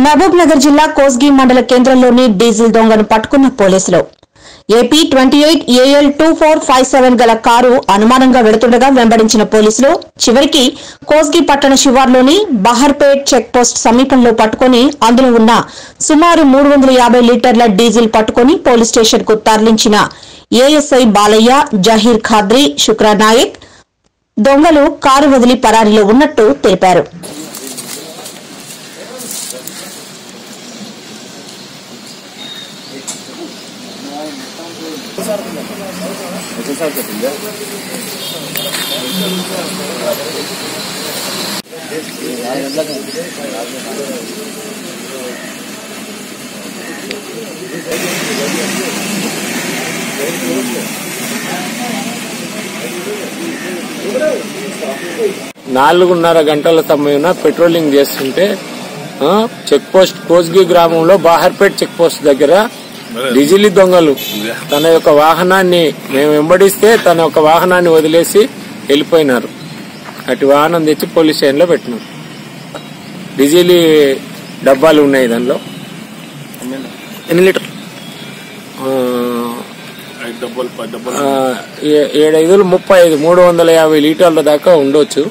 మహబూబ్ నగర్ జిల్లా కోస్గి మండల కేంద్రంలోని డీజిల్ దొంగను పట్టుకున్న పోలీసులు. ఏపీ 28AL2457 గల కారు అనుమానంగా వెడుతుండగా వెంబడించిన పోలీసులు చివరికి కోస్గి పట్టణ శివార్లోని బహర్పేట్ చెక్ పోస్ట్ సమీపంలో పట్టుకుని అందులో ఉన్న సుమారు 350 లీటర్ల డీజిల్ పట్టుకుని పోలీస్ స్టేషన్ కు తరలించిన ఏఎస్ఐ బాలయ్య, జహీర్ ఖాద్రి, శుక్రా నాయక్ దొంగలు కారు వదిలి పరారీలో ఉన్నట్టు తెలిపారు. నాలుగున్నర గంటల సమయం పెట్రోలింగ్ చేస్తుంటే చెక్ పోస్ట్ కోస్గి గ్రామంలో బాహర్పేట్ చెక్ పోస్ట్ దగ్గర డీజిల్ దొంగలు తన యొక్క వాహనాన్ని మేము వెంబడిస్తే తన యొక్క వాహనాన్ని వదిలేసి వెళ్లిపోయినారు. అటు వాహనం తెచ్చి పోలీస్ స్టేషన్ లో పెట్టినారు. డీజిల్ డబ్బాలు ఉన్నాయి. దానిలో ఎన్ని లీటర్ 7 5 35 350 లీటర్ల దాకా ఉండొచ్చు.